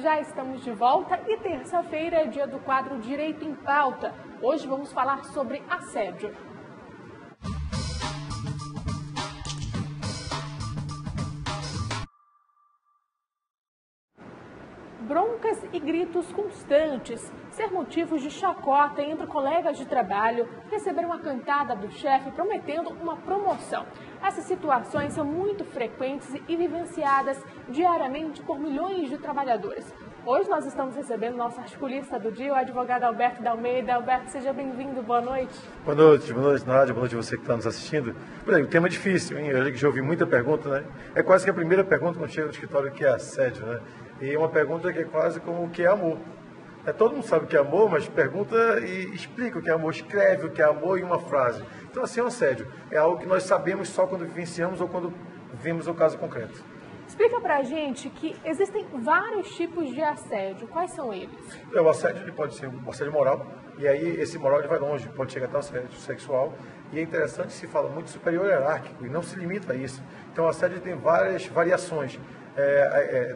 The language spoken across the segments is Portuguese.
Já estamos de volta e terça-feira é dia do quadro Direito em Pauta. Hoje vamos falar sobre assédio. Broncas e gritos constantes, ser motivos de chacota entre colegas de trabalho, receber uma cantada do chefe prometendo uma promoção. Essas situações são muito frequentes e vivenciadas diariamente por milhões de trabalhadores. Hoje nós estamos recebendo nosso articulista do dia, o advogado Alberto D'Almeida. Alberto, seja bem-vindo, boa noite. Boa noite, Nádia, boa noite a você que está nos assistindo. O tema é difícil, hein? Eu já ouvi muita pergunta, né? É quase que a primeira pergunta quando chega no escritório que é assédio, né? E uma pergunta que é quase como o que é amor. Todo mundo sabe o que é amor, mas pergunta e explica o que é amor, escreve o que é amor em uma frase. Então, assim, é um assédio. É algo que nós sabemos só quando vivenciamos ou quando vemos o caso concreto. Explica pra gente que existem vários tipos de assédio. Quais são eles? O assédio ele pode ser um assédio moral, e aí esse moral ele vai longe, pode chegar até o assédio sexual. E é interessante, se fala muito superior hierárquico, e não se limita a isso. Então, o assédio tem várias variações.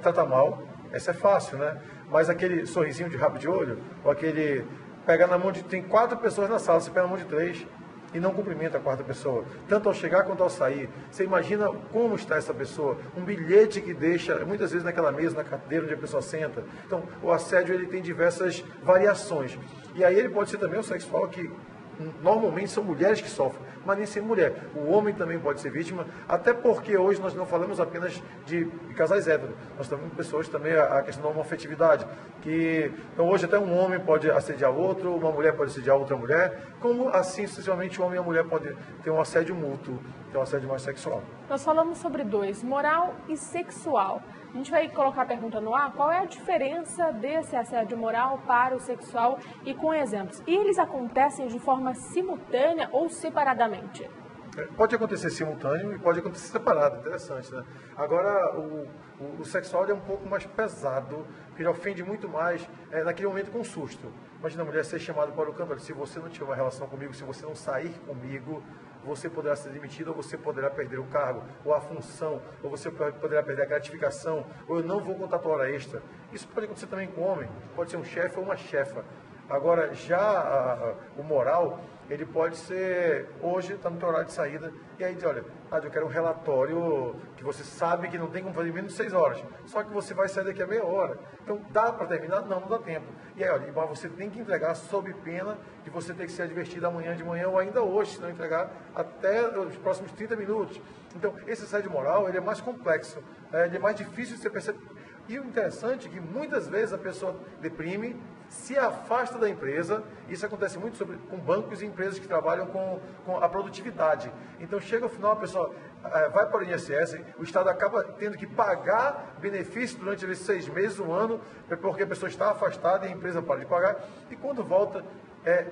Trata mal, essa é fácil, né? Mas aquele sorrisinho de rabo de olho, ou aquele pega na mão de... Tem 4 pessoas na sala, você pega na mão de 3 e não cumprimenta a 4ª pessoa. Tanto ao chegar quanto ao sair. Você imagina como está essa pessoa. Um bilhete que deixa, muitas vezes naquela mesa, na cadeira onde a pessoa senta. Então, o assédio ele tem diversas variações. E aí ele pode ser também o sexual, que normalmente são mulheres que sofrem, mas nem sempre mulher. O homem também pode ser vítima, até porque hoje nós não falamos apenas de casais héteros, nós temos pessoas também, a questão da homoafetividade, que então, hoje até um homem pode assediar outro, uma mulher pode assediar outra mulher, como assim sucessivamente o homem e a mulher podem ter um assédio mútuo, que é um assédio mais sexual. Nós falamos sobre dois, moral e sexual. A gente vai colocar a pergunta no ar, qual é a diferença desse assédio moral para o sexual e com exemplos? E eles acontecem de forma simultânea ou separadamente? Pode acontecer simultâneo e pode acontecer separado, interessante, né? Agora, o sexual é um pouco mais pesado, porque ele ofende muito mais naquele momento com susto. Imagina a mulher ser chamada para o canto, se você não tiver uma relação comigo, se você não sair comigo, você poderá ser demitido, ou você poderá perder o cargo, ou a função, ou você poderá perder a gratificação, ou eu não vou contar a tua hora extra. Isso pode acontecer também com o homem, pode ser um chefe ou uma chefa. Agora, já o moral, ele pode ser, hoje está no teu horário de saída, e aí diz, olha, eu quero um relatório que você sabe que não tem como fazer em menos de 6 horas, só que você vai sair daqui a meia hora. Então, dá para terminar? Não, não dá tempo. E aí, olha, mas você tem que entregar sob pena de você ter que ser advertido amanhã de manhã ou ainda hoje, se não entregar até os próximos 30 minutos. Então, esse assédio moral, ele é mais complexo, ele é mais difícil de ser percebido. E o interessante é que muitas vezes a pessoa deprime, se afasta da empresa. Isso acontece muito com bancos e empresas que trabalham com a produtividade. Então chega ao final, a pessoa vai para o INSS, o Estado acaba tendo que pagar benefício durante esses 6 meses, um ano, porque a pessoa está afastada e a empresa para de pagar. E quando volta,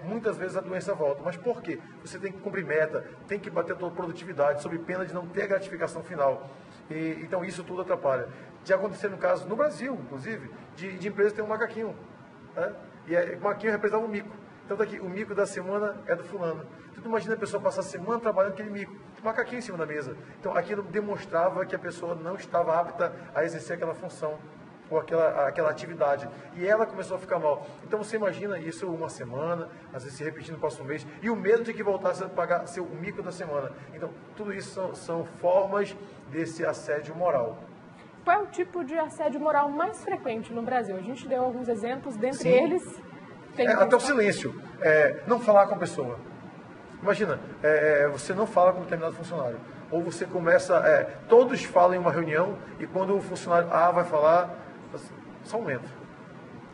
muitas vezes a doença volta. Mas por quê? Você tem que cumprir meta, tem que bater a tua produtividade, sob pena de não ter a gratificação final. Então isso tudo atrapalha. Já aconteceu no caso, no Brasil, inclusive, de empresas que tem um macaquinho. Né? E o macaquinho representava um mico. Então daqui, o mico da semana é do fulano. Tu imagina a pessoa passar a semana trabalhando aquele mico, macaquinho em cima da mesa. Então aquilo demonstrava que a pessoa não estava apta a exercer aquela função ou aquela atividade. E ela começou a ficar mal. Então você imagina isso uma semana, às vezes se repetindo no próximo mês, e o medo de que voltasse a pagar o mico da semana. Então tudo isso são formas desse assédio moral. Qual é o tipo de assédio moral mais frequente no Brasil? A gente deu alguns exemplos, dentre Sim. eles... Até o silêncio, não falar com a pessoa. Imagina, você não fala com um determinado funcionário. Ou você começa, todos falam em uma reunião, e quando o funcionário A vai falar, só um momento,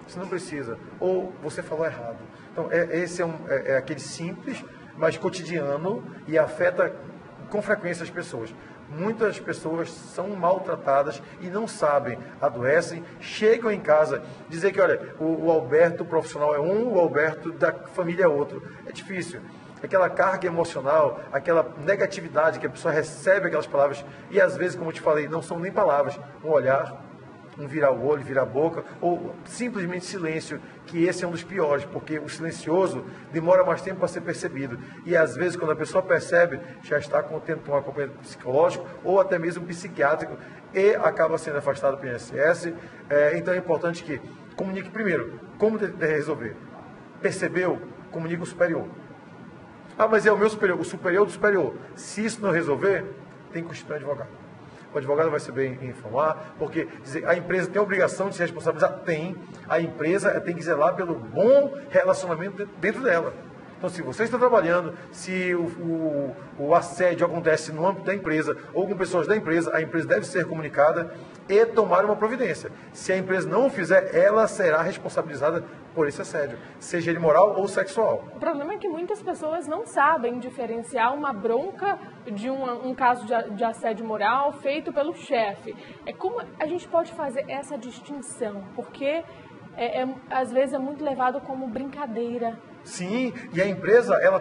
você não precisa. Ou você falou errado. Então, esse é aquele simples, mas cotidiano, e afeta com frequência as pessoas. Muitas pessoas são maltratadas e não sabem, adoecem, chegam em casa, dizer que, olha, o Alberto profissional é um, o Alberto da família é outro. É difícil. Aquela carga emocional, aquela negatividade que a pessoa recebe aquelas palavras, e às vezes, como eu te falei, não são nem palavras, um olhar, um virar o olho, virar a boca, ou simplesmente silêncio, que esse é um dos piores, porque o silencioso demora mais tempo para ser percebido. E às vezes, quando a pessoa percebe, já está tendo um acompanhamento psicológico ou até mesmo psiquiátrico e acaba sendo afastado do INSS. Então é importante que comunique primeiro como resolver. Percebeu? Comunique o superior. Ah, mas é o meu superior, o superior do superior. Se isso não resolver, tem que constituir um advogado. O advogado vai saber informar, porque dizer, a empresa tem a obrigação de se responsabilizar? Tem. A empresa tem que zelar pelo bom relacionamento dentro dela. Então, se você está trabalhando, se o assédio acontece no âmbito da empresa ou com pessoas da empresa, a empresa deve ser comunicada e tomar uma providência. Se a empresa não o fizer, ela será responsabilizada por esse assédio, seja ele moral ou sexual. O problema é que muitas pessoas não sabem diferenciar uma bronca de um caso de assédio moral feito pelo chefe. Como a gente pode fazer essa distinção? Porque às vezes é muito levado como brincadeira. Sim, e a empresa, ela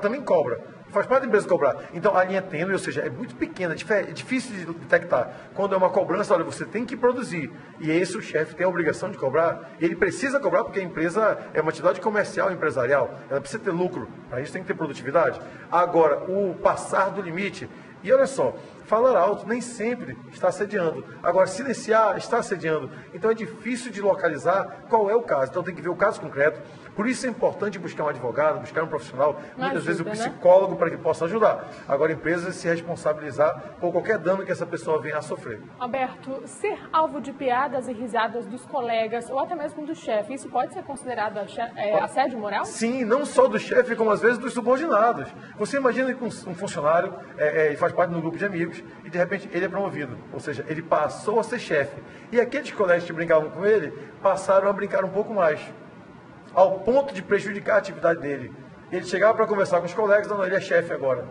também cobra. Faz parte da empresa cobrar. Então, a linha tênue, ou seja, é muito pequena, é difícil de detectar. Quando é uma cobrança, olha, você tem que produzir. E esse o chefe tem a obrigação de cobrar. E ele precisa cobrar porque a empresa é uma atividade comercial, empresarial. Ela precisa ter lucro. Para isso tem que ter produtividade. Agora, o passar do limite. E olha só, falar alto nem sempre está assediando. Agora, silenciar está assediando. Então, é difícil de localizar qual é o caso. Então, tem que ver o caso concreto. Por isso é importante buscar um advogado, buscar um profissional, muitas vezes o psicólogo, para que possa ajudar. Agora, a empresa se responsabilizar por qualquer dano que essa pessoa venha a sofrer. Alberto, ser alvo de piadas e risadas dos colegas ou até mesmo do chefe, isso pode ser considerado assédio moral? Sim, não só do chefe, como às vezes dos subordinados. Você imagina que um funcionário faz parte de um grupo de amigos e de repente ele é promovido, ou seja, ele passou a ser chefe. E aqueles colegas que brincavam com ele passaram a brincar um pouco mais, ao ponto de prejudicar a atividade dele. Ele chegava para conversar com os colegas, não, ele é chefe agora.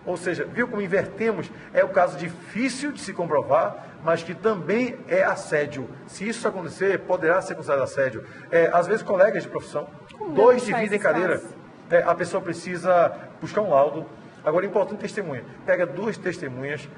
Ou seja, viu como invertemos? É um caso difícil de se comprovar, mas que também é assédio. Se isso acontecer, poderá ser considerado assédio. Às vezes, colegas de profissão, dois dividem cadeira, a pessoa precisa buscar um laudo. Agora, importante testemunha. Pega duas testemunhas.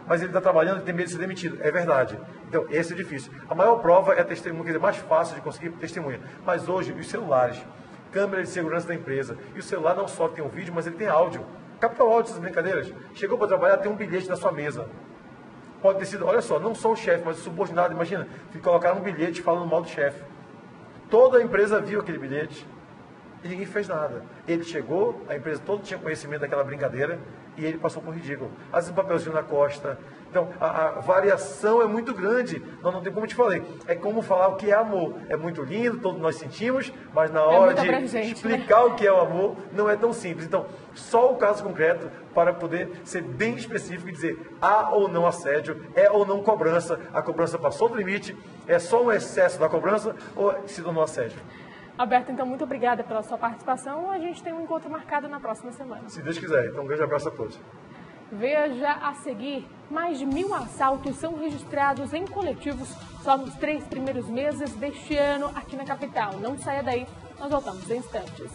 Mas ele está trabalhando e tem medo de ser demitido. É verdade. Então, esse é difícil. A maior prova é a testemunha, quer dizer, mais fácil de conseguir testemunha. Mas hoje, os celulares, câmera de segurança da empresa, e o celular não só tem um vídeo, mas ele tem áudio. Capta o áudio dessas brincadeiras. Chegou para trabalhar, tem um bilhete na sua mesa. Pode ter sido, olha só, não só o chefe, mas o subordinado. Imagina, colocaram um bilhete falando mal do chefe. Toda a empresa viu aquele bilhete. E ninguém fez nada. Ele chegou, a empresa toda tinha conhecimento daquela brincadeira e ele passou por ridículo. Às vezes um papelzinho na costa. Então, a variação é muito grande. Nós não tem como te falei. É como falar o que é amor. É muito lindo, todos nós sentimos, mas na hora de explicar o que é o amor, não é tão simples. Então, só o caso concreto para poder ser bem específico e dizer há ou não assédio, é ou não cobrança, a cobrança passou do limite, é só um excesso da cobrança ou se tornou assédio. Alberto, então, muito obrigada pela sua participação. A gente tem um encontro marcado na próxima semana. Se Deus quiser. Então, um grande abraço a todos. Veja a seguir, mais de 1000 assaltos são registrados em coletivos só nos 3 primeiros meses deste ano aqui na capital. Não saia daí, nós voltamos em instantes.